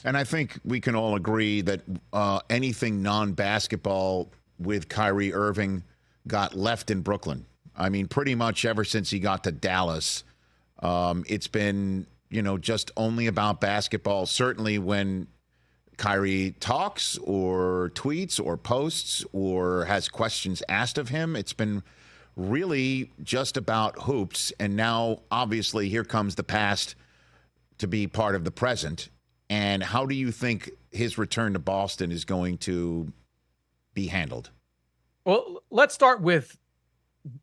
And I think we can all agree that anything non-basketball with Kyrie Irving got left in Brooklyn. I mean, pretty much ever since he got to Dallas, it's been, just only about basketball. Certainly when Kyrie talks or tweets or posts or has questions asked of him, it's been really just about hoops. And now, obviously, here comes the past to be part of the present. And how do you think his return to Boston is going to be handled? Well, let's start with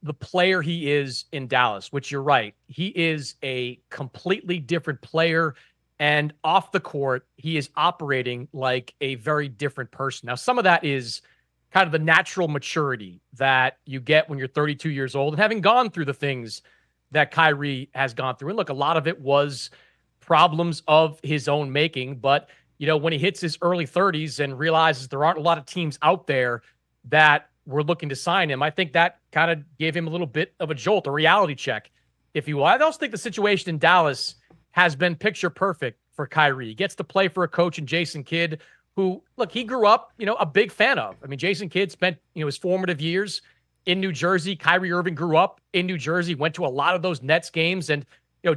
the player he is in Dallas, which you're right. He is a completely different player. And off the court, he is operating like a very different person. Now, some of that is kind of the natural maturity that you get when you're 32 years old and having gone through the things that Kyrie has gone through. And look, a lot of it was problems of his own making. But, when he hits his early 30s and realizes there aren't a lot of teams out there that were looking to sign him, I think that kind of gave him a little bit of a jolt, a reality check, if you will. I also think the situation in Dallas has been picture perfect for Kyrie. He gets to play for a coach in Jason Kidd, who, look, he grew up, a big fan of. I mean, Jason Kidd spent, his formative years in New Jersey. Kyrie Irving grew up in New Jersey, went to a lot of those Nets games. And,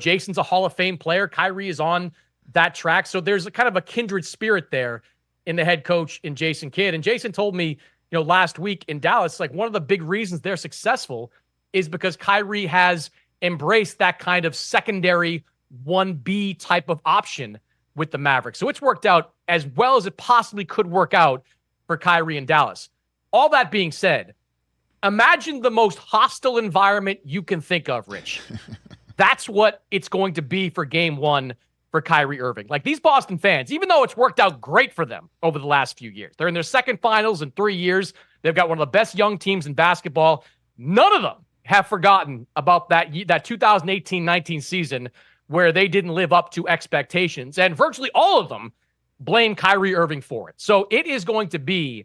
Jason's a Hall of Fame player. Kyrie is on that track. So there's a kind of a kindred spirit there in the head coach in Jason Kidd. And Jason told me, last week in Dallas, like one of the big reasons they're successful is because Kyrie has embraced that kind of secondary 1B type of option with the Mavericks. So it's worked out as well as it possibly could work out for Kyrie in Dallas. All that being said, imagine the most hostile environment you can think of, Rich. That's what it's going to be for game one for Kyrie Irving. Like these Boston fans, even though it's worked out great for them over the last few years, they're in their second finals in 3 years. They've got one of the best young teams in basketball. None of them have forgotten about that 2018-19 season where they didn't live up to expectations. And virtually all of them blame Kyrie Irving for it. So it is going to be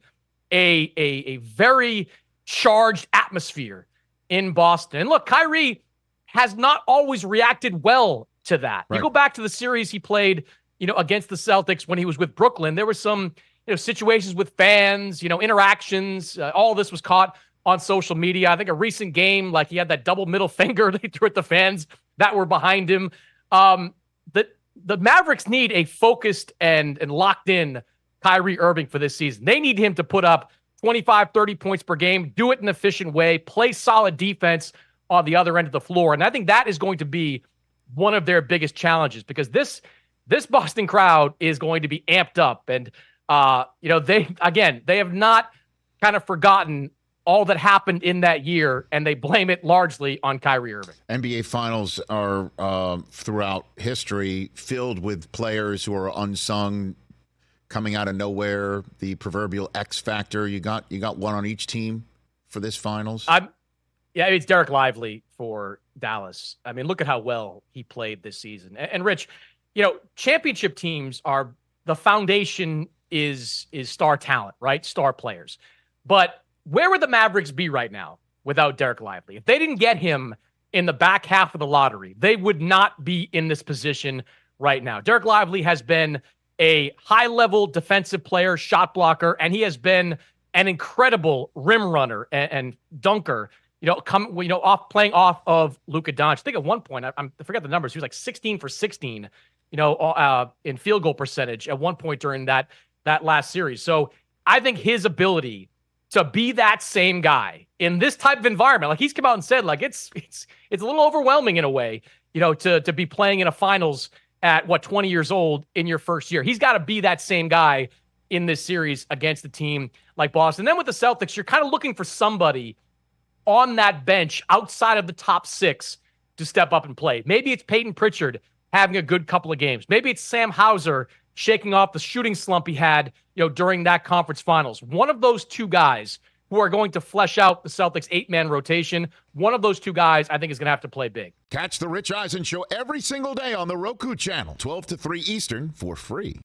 a very charged atmosphere in Boston. And look, Kyrie has not always reacted well to that. Right. You go back to the series he played, against the Celtics when he was with Brooklyn. There were some, situations with fans, interactions. All this was caught on social media. I think a recent game, like he had that double middle finger they threw at the fans that were behind him. The Mavericks need a focused and locked in Kyrie Irving for this season. They need him to put up 25, 30 points per game, do it in an efficient way, play solid defense on the other end of the floor. And I think that is going to be one of their biggest challenges because this Boston crowd is going to be amped up. And, they have not kind of forgotten all that happened in that year, and they blame it largely on Kyrie Irving. NBA Finals are, throughout history, filled with players who are unsung, coming out of nowhere, the proverbial X factor. You got one on each team for this Finals? Yeah, it's Derek Lively for Dallas. I mean, look at how well he played this season. And Rich, championship teams are the foundation is star talent, right? Star players. But where would the Mavericks be right now without Derek Lively? If they didn't get him in the back half of the lottery, they would not be in this position right now. Derek Lively has been a high-level defensive player, shot blocker, and he has been an incredible rim runner and dunker. Playing off of Luka Doncic. I think at one point, I forget the numbers. He was like 16 for 16, in field goal percentage at one point during that last series. So I think his ability to be that same guy in this type of environment, like he's come out and said, like it's a little overwhelming in a way, to be playing in a finals at 20 years old in your first year. He's got to be that same guy in this series against a team like Boston. And then with the Celtics, you're kind of looking for somebody on that bench outside of the top six to step up and play. Maybe it's Peyton Pritchard having a good couple of games. Maybe it's Sam Hauser shaking off the shooting slump he had, during that conference finals. One of those two guys who are going to flesh out the Celtics 8-man rotation, one of those two guys I think is going to have to play big. Catch the Rich Eisen Show every single day on the Roku channel, 12 to 3 Eastern for free.